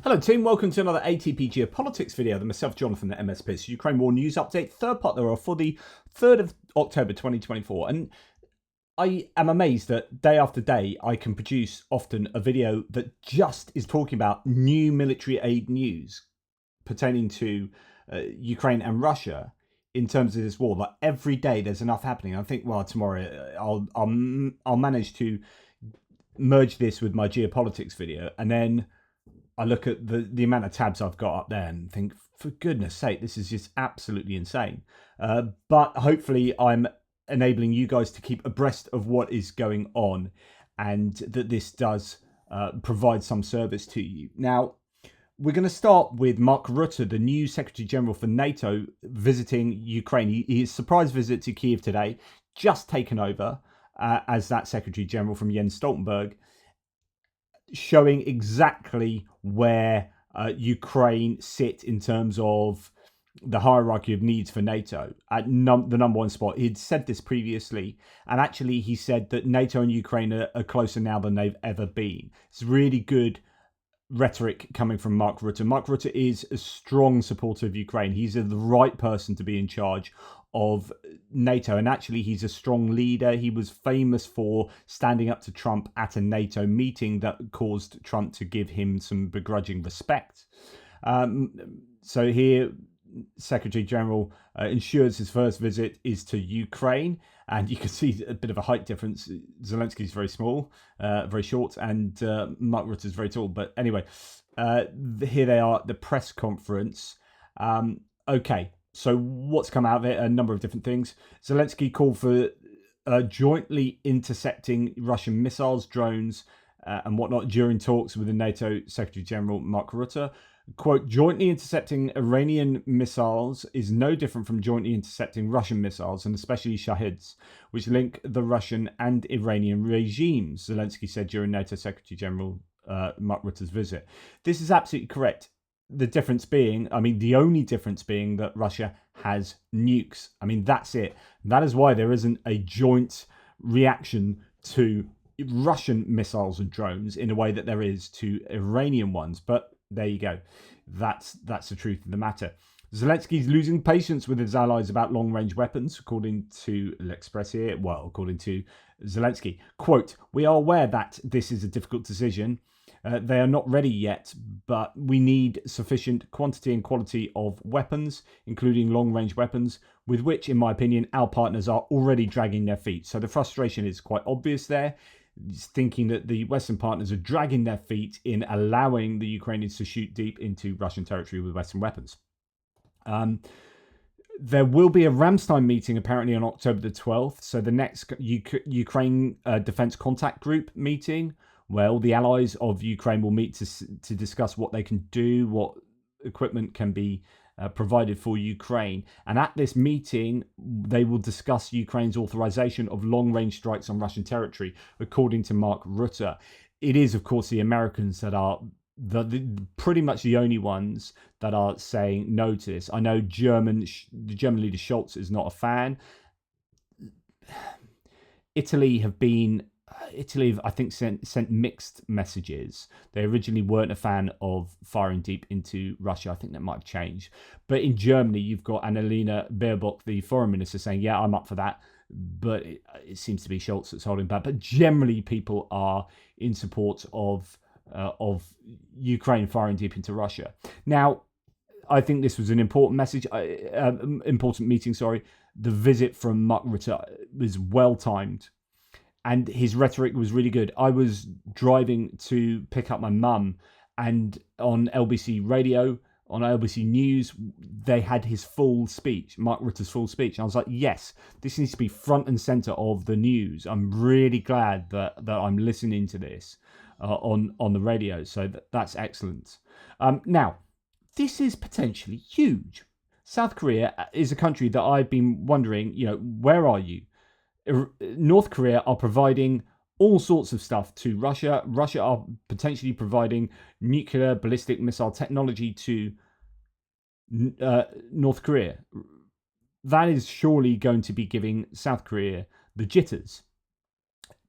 Hello team, welcome to another ATP Geopolitics video. Myself, Jonathan, the MSP. Ukraine War News Update, third part thereof for the 3rd of October 2024. And I am amazed that day after day I can produce often a video that just is talking about new military aid news pertaining to Ukraine and Russia in terms of this war. Like every day there's enough happening. I think, well, tomorrow I'll manage to merge this with my geopolitics video, and then I look at the amount of tabs I've got up there and think, for goodness sake, this is just absolutely insane. But hopefully I'm enabling you guys to keep abreast of what is going on, and that this does provide some service to you. Now, we're going to start with Mark Rutte, the new Secretary General for NATO, visiting Ukraine. His surprise visit to Kiev today, just taken over as that Secretary General from Jens Stoltenberg, showing exactly where Ukraine sit in terms of the hierarchy of needs for NATO at the number one spot. He'd said this previously, and actually he said that NATO and Ukraine are closer now than they've ever been. It's really good rhetoric coming from Mark Rutte. Mark Rutte is a strong supporter of Ukraine. He's the right person to be in charge of NATO, and actually he's a strong leader. He was famous for standing up to Trump at a NATO meeting that caused Trump to give him some begrudging respect. So here Secretary General ensures his first visit is to Ukraine, and you can see a bit of a height difference. Zelensky's very small, very short, and Mark Rutte is very tall. But anyway, here they are at the press conference. Okay, so what's come out of it? A number of different things. Zelensky called for jointly intercepting Russian missiles, drones, and whatnot during talks with the NATO Secretary General Mark Rutte. Quote, jointly intercepting Iranian missiles is no different from jointly intercepting Russian missiles, and especially Shahids, which link the Russian and Iranian regimes, Zelensky said during NATO Secretary General Mark Rutte's visit. This is absolutely correct. The difference being, the only difference being that Russia has nukes. That's it. That is why there isn't a joint reaction to Russian missiles and drones in a way that there is to Iranian ones. But there you go. That's the truth of the matter. Zelensky's losing patience with his allies about long-range weapons, according to L'Express here. Well, according to Zelensky. Quote, we are aware that this is a difficult decision. They are not ready yet, but we need sufficient quantity and quality of weapons, including long-range weapons, with which, in my opinion, our partners are already dragging their feet. So the frustration is quite obvious there. Thinking that the Western partners are dragging their feet in allowing the Ukrainians to shoot deep into Russian territory with Western weapons. There will be a Ramstein meeting apparently on October the 12th. So the next Ukraine Defense Contact Group meeting, well, the allies of Ukraine will meet to discuss what they can do, what equipment can be provided for Ukraine. And at this meeting, they will discuss Ukraine's authorization of long-range strikes on Russian territory, according to Mark Rutte. It is, of course, the Americans that are pretty much the only ones that are saying no to this. I know the German leader Scholz is not a fan. Italy, I think, sent mixed messages. They originally weren't a fan of firing deep into Russia. I think that might have changed. But in Germany, you've got Annalena Baerbock, the foreign minister, saying, yeah, I'm up for that. But it seems to be Scholz that's holding back. But generally, people are in support of Ukraine firing deep into Russia. Now, I think this was an important meeting. The visit from Mark Rutte was well timed. And his rhetoric was really good. I was driving to pick up my mum, and on LBC Radio, on LBC News, they had his full speech, Mark Rutte's full speech. And I was like, yes, this needs to be front and center of the news. I'm really glad that I'm listening to this on the radio. So that's excellent. Now, this is potentially huge. South Korea is a country that I've been wondering, where are you? North Korea are providing all sorts of stuff to Russia. Russia are potentially providing nuclear ballistic missile technology to North Korea. That is surely going to be giving South Korea the jitters.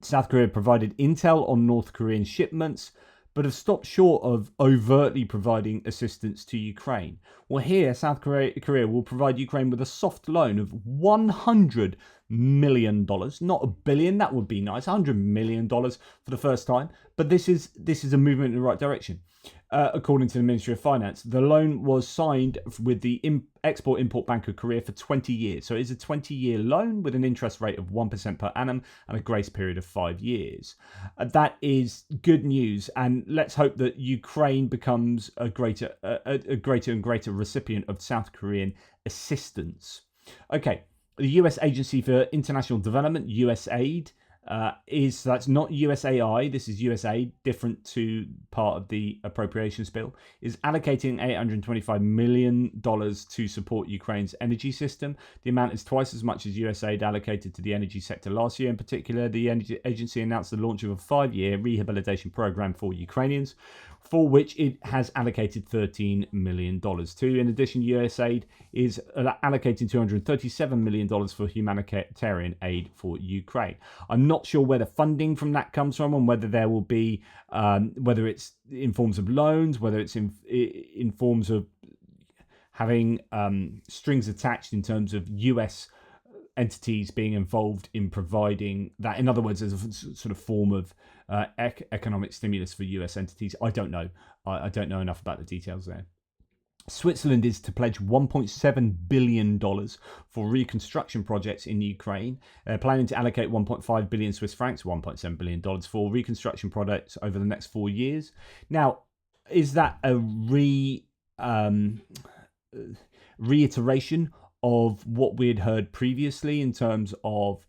South Korea provided intel on North Korean shipments, but have stopped short of overtly providing assistance to Ukraine. Well, here, South Korea will provide Ukraine with a soft loan of $100 million, not a billion. That would be nice. $100 million for the first time. But this is a movement in the right direction. According to the Ministry of Finance, the loan was signed with the Export-Import Bank of Korea for 20 years. So it is a 20-year loan with an interest rate of 1% per annum and a grace period of 5 years. That is good news, and let's hope that Ukraine becomes a greater and greater recipient of South Korean assistance. Okay, the US Agency for International Development, USAID, that's not USAI, this is USAID, different to part of the appropriations bill, is allocating $825 million to support Ukraine's energy system. The amount is twice as much as USAID allocated to the energy sector last year. In particular, the energy agency announced the launch of a 5-year rehabilitation program for Ukrainians, for which it has allocated $13 million to. In addition, USAID is allocating $237 million for humanitarian aid for Ukraine. I'm not sure where the funding from that comes from, and whether there will be, whether it's in forms of loans, whether it's in forms of having strings attached in terms of US entities being involved in providing that. In other words, as a sort of form of economic stimulus for US entities. I don't know. I don't know enough about the details there. Switzerland is to pledge $1.7 billion for reconstruction projects in Ukraine. They're planning to allocate 1.5 billion Swiss francs, $1.7 billion for reconstruction projects over the next 4 years. Now, is that a reiteration of what we had heard previously in terms of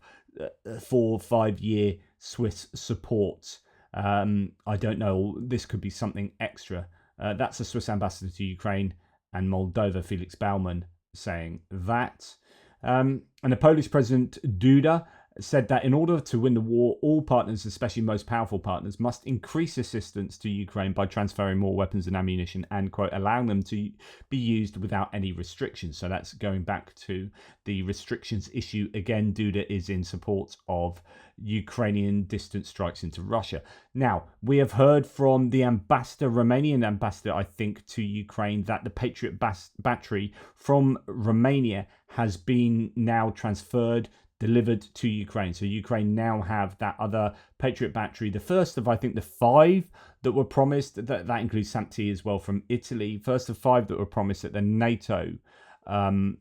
4 or 5 year Swiss support? I don't know. This could be something extra. That's the Swiss ambassador to Ukraine and Moldova, Felix Baumann, saying that. And the Polish president, Duda, said that in order to win the war, all partners, especially most powerful partners, must increase assistance to Ukraine by transferring more weapons and ammunition and, quote, allowing them to be used without any restrictions. So that's going back to the restrictions issue. Again, Duda is in support of Ukrainian distant strikes into Russia. Now, we have heard from the ambassador, Romanian ambassador, I think, to Ukraine, that the Patriot battery from Romania has been now transferred, delivered to Ukraine. So Ukraine now have that other Patriot battery, the first of, I think, the 5 that were promised. That includes SAMP-T as well from Italy. First of 5 that were promised at the NATO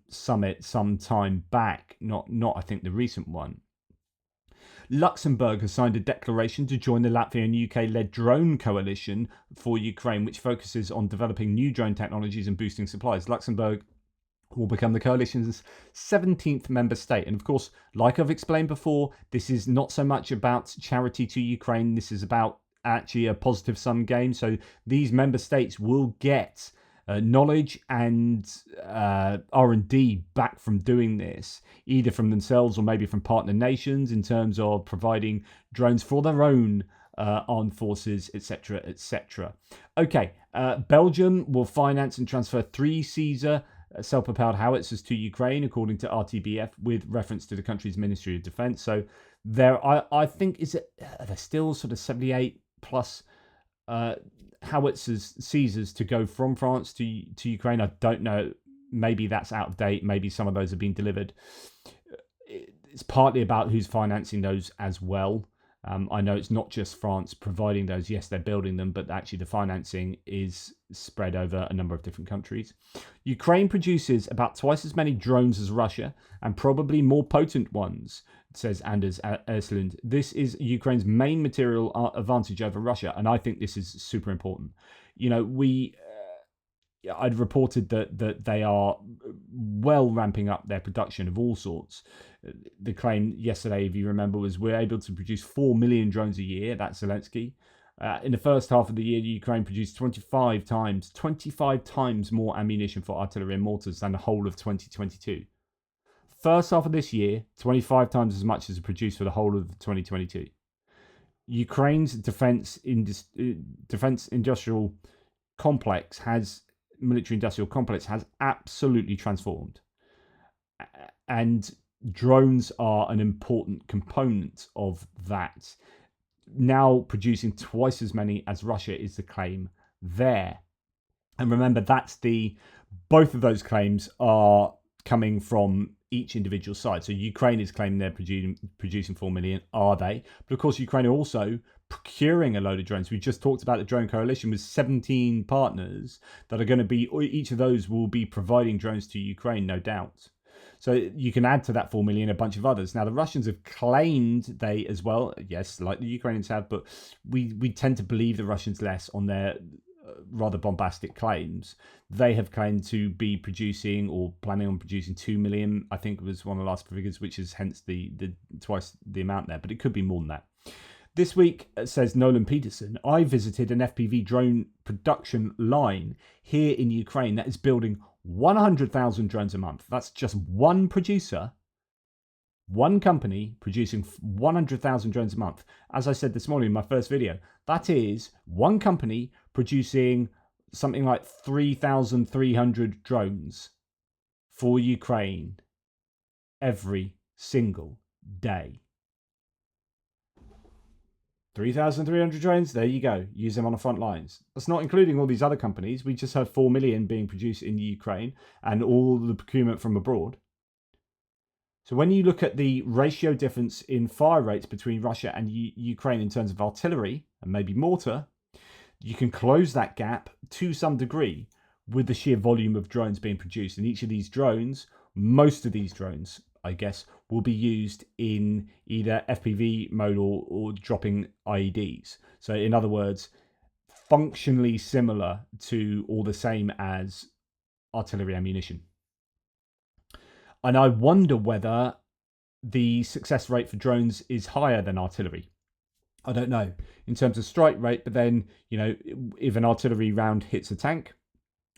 summit some time back. Not I think the recent one. Luxembourg has signed a declaration to join the Latvia and UK-led drone coalition for Ukraine, which focuses on developing new drone technologies and boosting supplies. Luxembourg will become the coalition's 17th member state. And of course, like I've explained before, this is not so much about charity to Ukraine. This is about actually a positive sum game. So these member states will get knowledge and R&D back from doing this, either from themselves or maybe from partner nations, in terms of providing drones for their own armed forces, etc., etc. Okay, Belgium will finance and transfer 3 Caesar self-propelled howitzers to Ukraine, according to RTBF, with reference to the country's Ministry of Defence. So there, I think, there's still sort of 78 plus howitzers, Caesars, to go from France to Ukraine. I don't know. Maybe that's out of date. Maybe some of those have been delivered. It's partly about who's financing those as well. I know it's not just France providing those. Yes, they're building them, but actually the financing is spread over a number of different countries. Ukraine produces about twice as many drones as Russia, and probably more potent ones, says Anders Eslund. This is Ukraine's main material advantage over Russia, and I think this is super important. You know, I'd reported that they are well ramping up their production of all sorts. The claim yesterday, if you remember, was we're able to produce 4 million drones a year. That's Zelensky. In the first half of the year, Ukraine produced 25 times more ammunition for artillery and mortars than the whole of 2022. First half of this year, 25 times as much as produced for the whole of 2022. Ukraine's defense industrial complex military industrial complex has absolutely transformed, and drones are an important component of that. now producing twice as many as Russia is the claim there. And remember, both of those claims are coming from each individual side. So Ukraine is claiming they're producing 4 million. Are they? But of course, Ukraine are also procuring a load of drones. We just talked about the drone coalition with 17 partners that are going to be, each of those will be providing drones to Ukraine, no doubt. So you can add to that 4 million a bunch of others. Now, the Russians have claimed they as well, yes, like the Ukrainians have, but we tend to believe the Russians less on their rather bombastic claims. They have claimed to be producing or planning on producing 2 million, I think was one of the last figures, which is hence the twice the amount there, but it could be more than that. This week, says Nolan Peterson, I visited an FPV drone production line here in Ukraine that is building 100,000 drones a month. That's just one producer, one company producing 100,000 drones a month. As I said this morning in my first video, that is one company producing something like 3,300 drones for Ukraine every single day. 3,300 drones, there you go. Use them on the front lines. That's not including all these other companies. We just have 4 million being produced in Ukraine and all the procurement from abroad. So when you look at the ratio difference in fire rates between Russia and Ukraine in terms of artillery and maybe mortar, you can close that gap to some degree with the sheer volume of drones being produced. And each of these drones, most of these drones, I guess, will be used in either FPV mode or dropping IEDs. So in other words, functionally similar to or the same as artillery ammunition. And I wonder whether the success rate for drones is higher than artillery. I don't know in terms of strike rate, but then, if an artillery round hits a tank,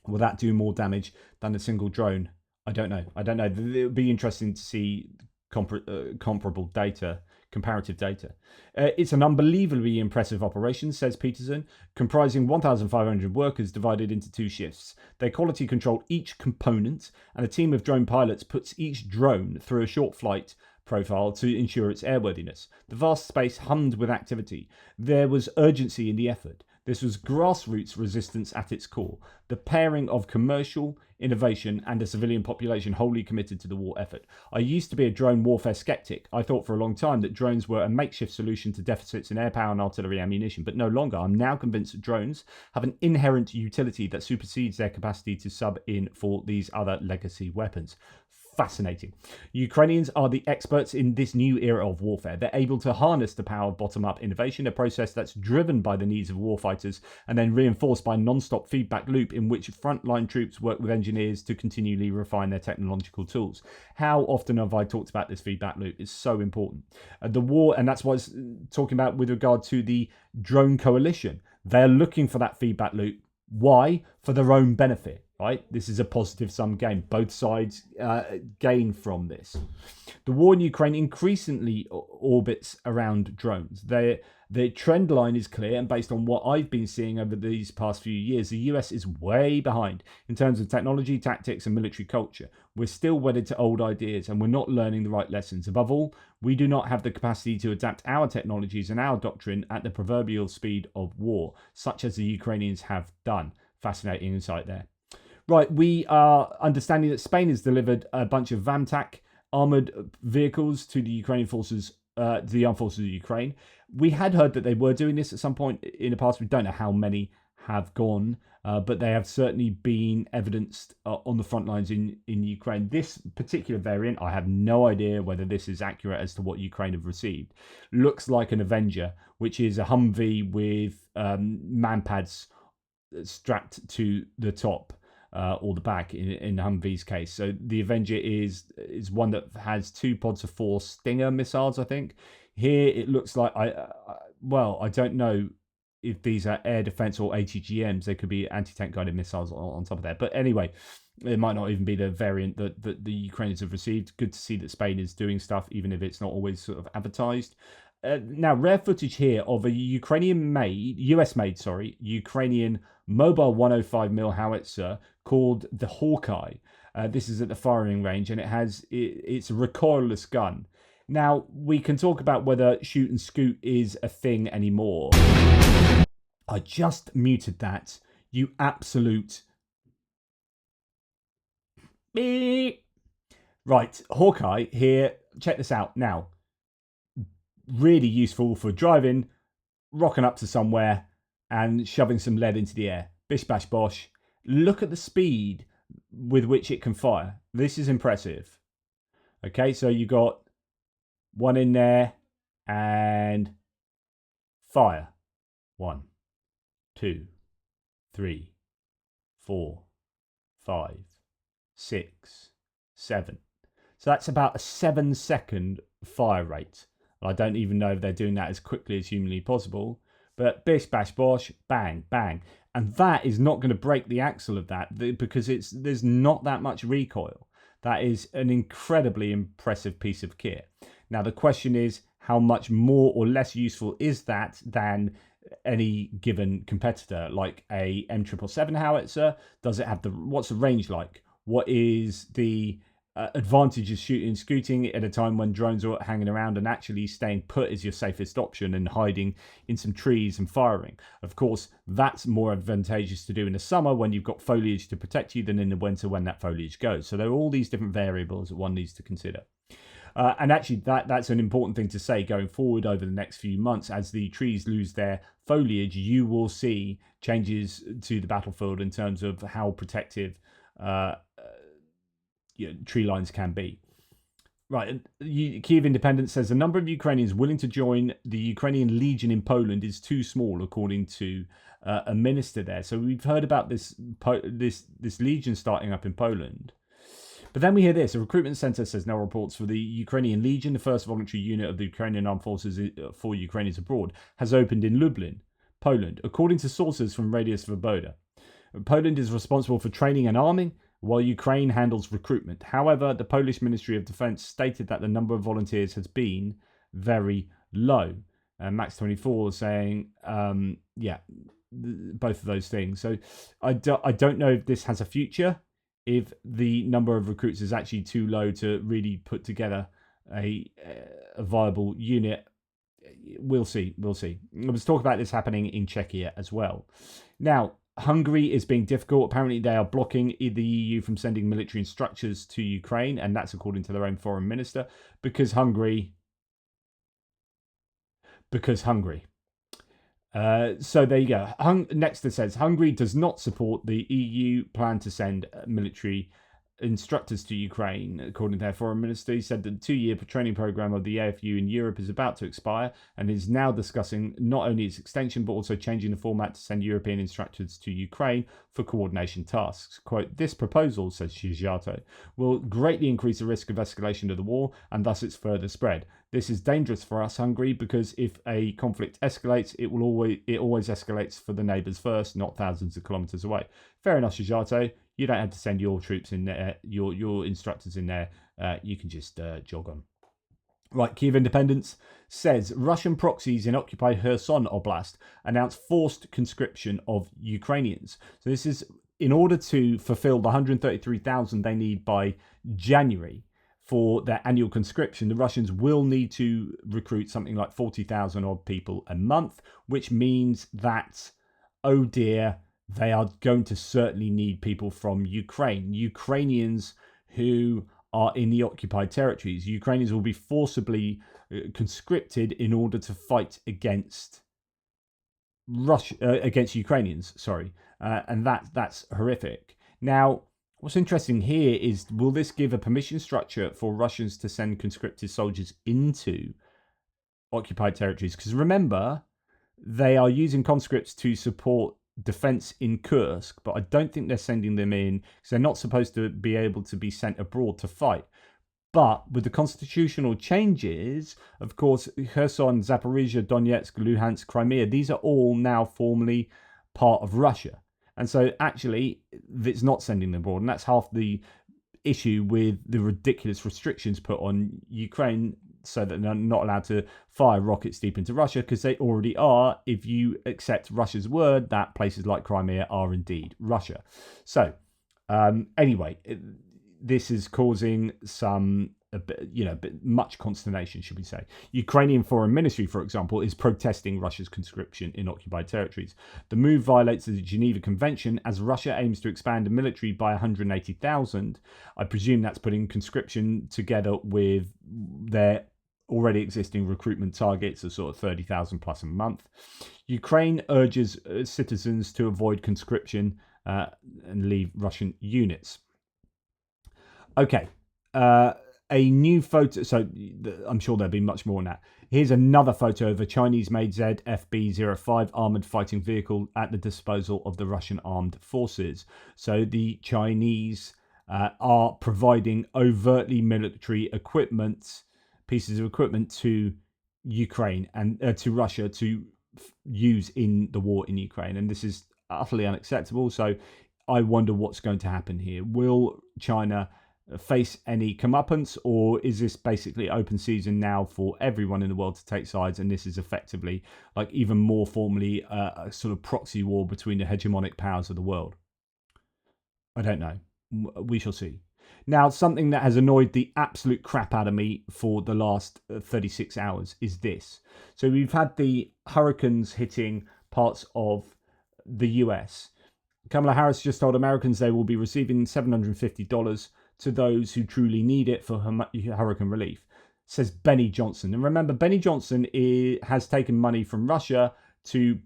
will that do more damage than a single drone? I don't know. It would be interesting to see comparable data, comparative data. It's an unbelievably impressive operation, says Peterson, comprising 1,500 workers divided into 2 shifts. They quality control each component, and a team of drone pilots puts each drone through a short flight profile to ensure its airworthiness. The vast space hummed with activity. There was urgency in the effort. This was grassroots resistance at its core, the pairing of commercial innovation and a civilian population wholly committed to the war effort. I used to be a drone warfare skeptic. I thought for a long time that drones were a makeshift solution to deficits in air power and artillery ammunition, but no longer. I'm now convinced that drones have an inherent utility that supersedes their capacity to sub in for these other legacy weapons. Fascinating. Ukrainians are the experts in this new era of warfare. They're able to harness the power of bottom-up innovation, a process that's driven by the needs of warfighters and then reinforced by a non-stop feedback loop in which frontline troops work with engineers to continually refine their technological tools. How often have I talked about this feedback loop? It's so important. The war, and that's what it's talking about with regard to the drone coalition. They're looking for that feedback loop. Why? For their own benefit. Right? This is a positive sum game. Both sides gain from this. The war in Ukraine increasingly orbits around drones. The trend line is clear, and based on what I've been seeing over these past few years, the US is way behind in terms of technology, tactics, and military culture. We're still wedded to old ideas, and we're not learning the right lessons. Above all, we do not have the capacity to adapt our technologies and our doctrine at the proverbial speed of war, such as the Ukrainians have done. Fascinating insight there. Right, we are understanding that Spain has delivered a bunch of VAMTAC armoured vehicles to the Ukrainian forces, to the armed forces of Ukraine. We had heard that they were doing this at some point in the past. We don't know how many have gone, but they have certainly been evidenced on the front lines in Ukraine. This particular variant, I have no idea whether this is accurate as to what Ukraine have received. Looks like an Avenger, which is a Humvee with manpads strapped to the top. Or the back in Humvee's case. So the Avenger is one that has 2 pods of 4 Stinger missiles, I think. Here it looks like, I don't know if these are air defense or ATGMs. They could be anti-tank guided missiles on top of that. But anyway, it might not even be the variant that the Ukrainians have received. Good to see that Spain is doing stuff, even if it's not always sort of advertised. Now, rare footage here of a US-made, Ukrainian mobile 105mm howitzer called the Hawkeye. This is at the firing range, and it's a recoilless gun. Now, we can talk about whether shoot and scoot is a thing anymore. I just muted that, you absolute... beep. Right, Hawkeye here. Check this out. Now, really useful for driving, rocking up to somewhere, and shoving some lead into the air. Bish, bash, bosh. Look at the speed with which it can fire. This is impressive. Okay, so you got one in there, and fire. 1, 2, 3, 4, 5, 6, 7. So that's about a 7-second fire rate. I don't even know if they're doing that as quickly as humanly possible. But bish, bash, bosh, bang, bang. And that is not going to break the axle of that because there's not that much recoil. That is an incredibly impressive piece of kit. Now, the question is, how much more or less useful is that than any given competitor, like a M777 howitzer? Does it have what's the range like? What is the advantage of shooting and scooting at a time when drones are hanging around, and actually staying put is your safest option, and hiding in some trees and firing? Of course, that's more advantageous to do in the summer when you've got foliage to protect you than in the winter when that foliage goes. So there are all these different variables that one needs to consider. And actually, that's an important thing to say going forward over the next few months. As the trees lose their foliage, you will see changes to the battlefield in terms of how protective tree lines can be. Right, Kyiv Independent says the number of Ukrainians willing to join the Ukrainian Legion in Poland is too small, according to a minister there. So we've heard about this Legion starting up in Poland. But then we hear this. A recruitment centre says no reports for the Ukrainian Legion, the first voluntary unit of the Ukrainian Armed Forces for Ukrainians abroad, has opened in Lublin, Poland, according to sources from Radio Svoboda. Poland is responsible for training and arming, while Ukraine handles recruitment. However, the Polish Ministry of Defence stated that the number of volunteers has been very low. Max24 saying, both of those things. So I don't know if this has a future, if the number of recruits is actually too low to really put together a viable unit. We'll see. Let's talk about this happening in Czechia as well. Now, Hungary is being difficult. Apparently, they are blocking the EU from sending military instructors to Ukraine, and that's according to their own foreign minister, because Hungary. So there you go. Next, it says Hungary does not support the EU plan to send military instructors to Ukraine, according to their foreign minister. He said that the 2-year training program of the AFU in Europe is about to expire and is now discussing not only its extension but also changing the format to send European instructors to Ukraine for coordination tasks. Quote, this proposal, says Shijato, will greatly increase the risk of escalation of the war and thus its further spread. This is dangerous for us, Hungary, because if a conflict escalates, it always escalates for the neighbours first, not thousands of kilometres away. Fair enough, Shijato. You don't have to send your troops in there, your instructors in there. You can just jog on. Right, Kyiv Independence says Russian proxies in occupied Kherson Oblast announced forced conscription of Ukrainians. So this is in order to fulfill the 133,000 they need by January for their annual conscription. The Russians will need to recruit something like 40,000 odd people a month, which means that, oh dear, they are going to certainly need people from Ukraine. Ukrainians who are in the occupied territories. Ukrainians will be forcibly conscripted in order to fight against against Ukrainians. And that's horrific. Now, what's interesting here is, will this give a permission structure for Russians to send conscripted soldiers into occupied territories? Because remember, they are using conscripts to support defense in Kursk, but I don't think they're sending them in because they're not supposed to be able to be sent abroad to fight. But with the constitutional changes, of course, Kherson, Zaporizhia, Donetsk, Luhansk, Crimea, these are all now formally part of Russia. And so actually, it's not sending them abroad. And that's half the issue with the ridiculous restrictions put on Ukraine, so that they're not allowed to fire rockets deep into Russia, because they already are, if you accept Russia's word that places like Crimea are indeed Russia. So anyway, this is causing some much consternation, should we say. Ukrainian Foreign Ministry, for example, is protesting Russia's conscription in occupied territories. The move violates the Geneva Convention as Russia aims to expand the military by 180,000. I presume that's putting conscription together with their already existing recruitment targets of sort of 30,000 plus a month. Ukraine urges citizens to avoid conscription and leave Russian units. Okay. A new photo. So I'm sure there'll be much more on that. Here's another photo of a Chinese-made ZFB-05 armoured fighting vehicle at the disposal of the Russian armed forces. So the Chinese are providing overtly military equipment, pieces of equipment to Ukraine and to Russia to use in the war in Ukraine. And this is utterly unacceptable. So I wonder what's going to happen here. Will China face any comeuppance, or is this basically open season now for everyone in the world to take sides, and this is effectively like even more formally a sort of proxy war between the hegemonic powers of the world? I don't know. We shall see. Now, something that has annoyed the absolute crap out of me for the last 36 hours is this. So we've had the hurricanes hitting parts of the US. Kamala Harris just told Americans they will be receiving $750 to those who truly need it for hurricane relief, says Benny Johnson. And remember, Benny Johnson has taken money from Russia to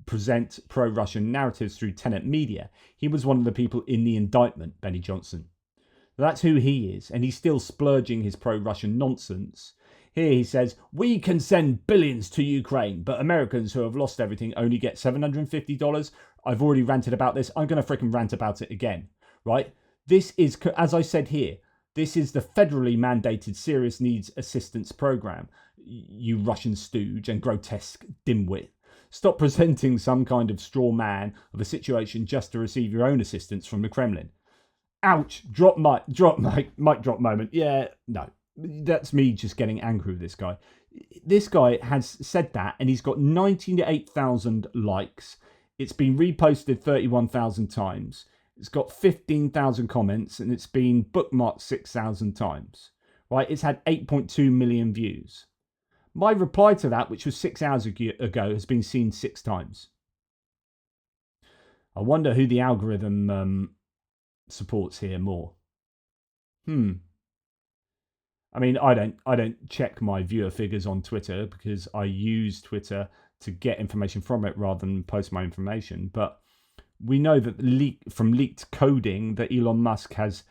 present pro-Russian narratives through Tenet Media. He was one of the people in the indictment, Benny Johnson. That's who he is, and he's still splurging his pro-Russian nonsense. Here he says, we can send billions to Ukraine, but Americans who have lost everything only get $750. I've already ranted about this. I'm going to freaking rant about it again, right? This is, as I said here, this is the federally mandated serious needs assistance program, you Russian stooge and grotesque dimwit. Stop presenting some kind of straw man of a situation just to receive your own assistance from the Kremlin. Ouch, mic drop moment. Yeah, no, that's me just getting angry with this guy. This guy has said that, and he's got 98,000 likes. It's been reposted 31,000 times. It's got 15,000 comments, and it's been bookmarked 6,000 times. Right? It's had 8.2 million views. My reply to that, which was 6 hours ago, has been seen 6 times. I wonder who the algorithm supports here more. I mean, I don't check my viewer figures on Twitter because I use Twitter to get information from it rather than post my information. But we know that from leaked coding that Elon Musk has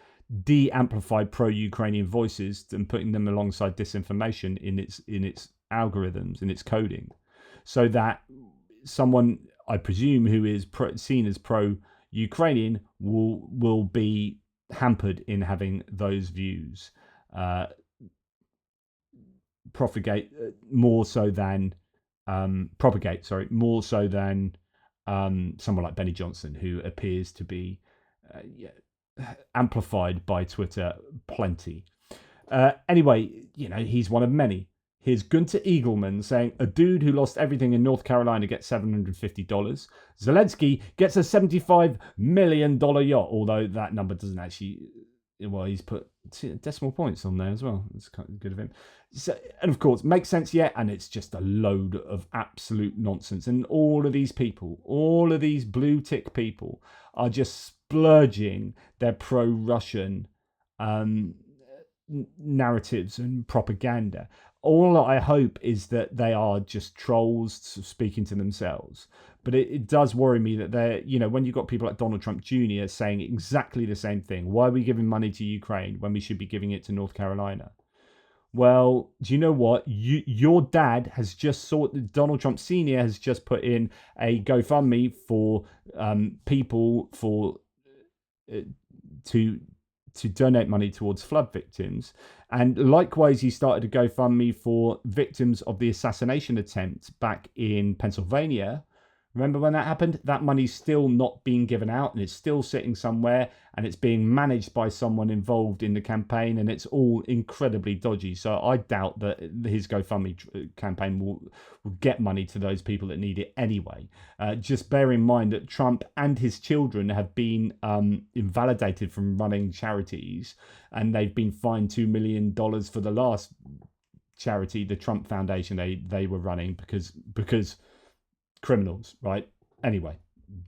de-amplified pro-Ukrainian voices and putting them alongside disinformation in its algorithms, in its coding, so that someone, I presume, who is seen as pro-Ukrainian will be hampered in having those views propagate more so than someone like Benny Johnson, who appears to be amplified by Twitter plenty. Anyway, he's one of many. Here's Gunter Eagleman saying, a dude who lost everything in North Carolina gets $750. Zelensky gets a $75 million yacht, although that number doesn't actually... Well, he's put decimal points on there as well. It's kind of good of him. So, and of course, makes sense yet, and it's just a load of absolute nonsense. And all of these people, all of these blue tick people, are just splurging their pro-Russian narratives and propaganda. All I hope is that they are just trolls speaking to themselves. But it does worry me that they're, when you've got people like Donald Trump Jr. saying exactly the same thing. Why are we giving money to Ukraine when we should be giving it to North Carolina? Well, do you know what? Your dad has just Donald Trump Sr. has just put in a GoFundMe for people to donate money towards flood victims. And likewise, he started a GoFundMe for victims of the assassination attempt back in Pennsylvania, Remember when that happened? That money's still not being given out, and it's still sitting somewhere, and it's being managed by someone involved in the campaign, and it's all incredibly dodgy. So I doubt that his GoFundMe campaign will get money to those people that need it anyway. Just bear in mind that Trump and his children have been invalidated from running charities, and they've been fined $2 million for the last charity, the Trump Foundation they were running, because criminals, right? Anyway,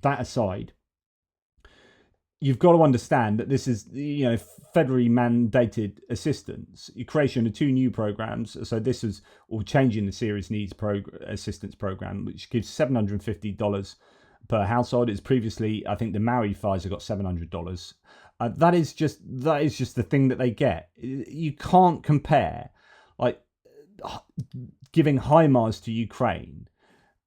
that aside, you've got to understand that this is, federally mandated assistance. Your creation of 2 new programs. So this is all changing the serious needs assistance program, which gives $750 per household. It's previously, I think, the Maui Pfizer got $700. That is just the thing that they get. You can't compare, like, giving HIMARS to Ukraine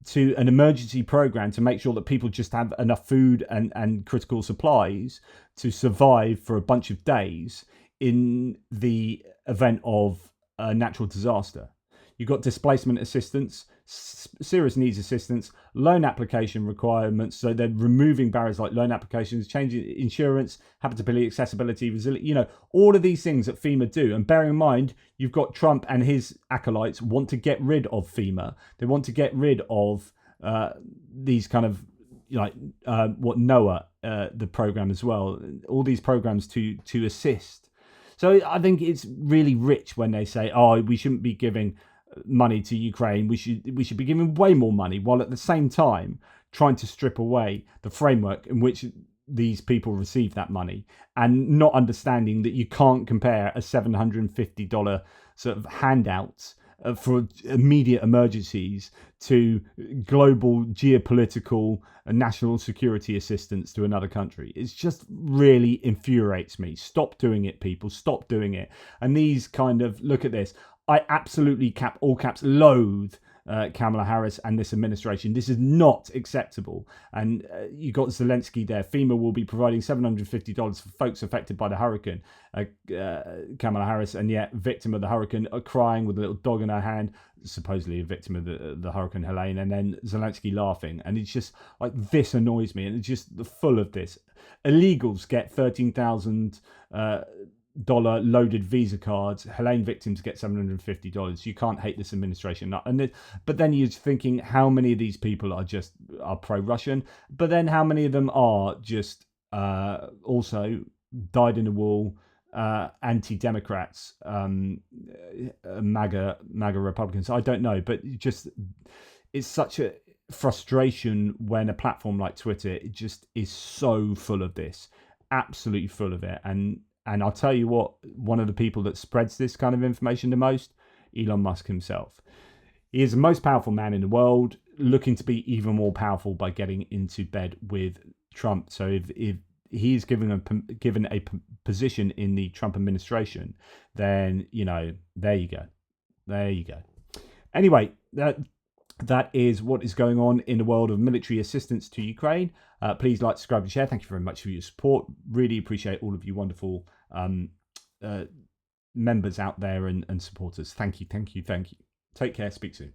to an emergency program to make sure that people just have enough food and critical supplies to survive for a bunch of days in the event of a natural disaster. You've got displacement assistance, serious needs assistance, loan application requirements. So they're removing barriers like loan applications, changing insurance, habitability, accessibility, resilience, all of these things that FEMA do. And bearing in mind, you've got Trump and his acolytes want to get rid of FEMA. They want to get rid of these kind of, what NOAA, the program as well, all these programs to assist. So I think it's really rich when they say, oh, we shouldn't be giving money to Ukraine. We should be giving way more money, while at the same time trying to strip away the framework in which these people receive that money, and not understanding that you can't compare a $750 sort of handout for immediate emergencies to global geopolitical and national security assistance to another country. It's just really infuriates me. Stop doing it, people. Stop doing it. And these kind of, look at this. I absolutely all caps loathe Kamala Harris and this administration. This is not acceptable. And you got Zelensky there. FEMA will be providing $750 for folks affected by the hurricane. Kamala Harris, and yet victim of the hurricane, are crying with a little dog in her hand, supposedly a victim of the Hurricane Helene, and then Zelensky laughing. And it's just like, this annoys me. And it's just full of this. Illegals get $13,000 loaded Visa cards. Helene victims get $750. You can't hate this administration. But then you're thinking, how many of these people are pro-Russian? But then how many of them are just also dyed in the wool anti-democrats, MAGA Republicans? I don't know, but it's such a frustration when a platform like Twitter, it just is so full of this, absolutely full of it. And I'll tell you what, one of the people that spreads this kind of information the most, Elon Musk himself. He is the most powerful man in the world, looking to be even more powerful by getting into bed with Trump. So if he's given a position in the Trump administration, then, there you go. There you go. Anyway, that is what is going on in the world of military assistance to Ukraine. Please like, subscribe, and share. Thank you very much for your support. Really appreciate all of you wonderful members out there and supporters. Thank you. Take care. Speak soon.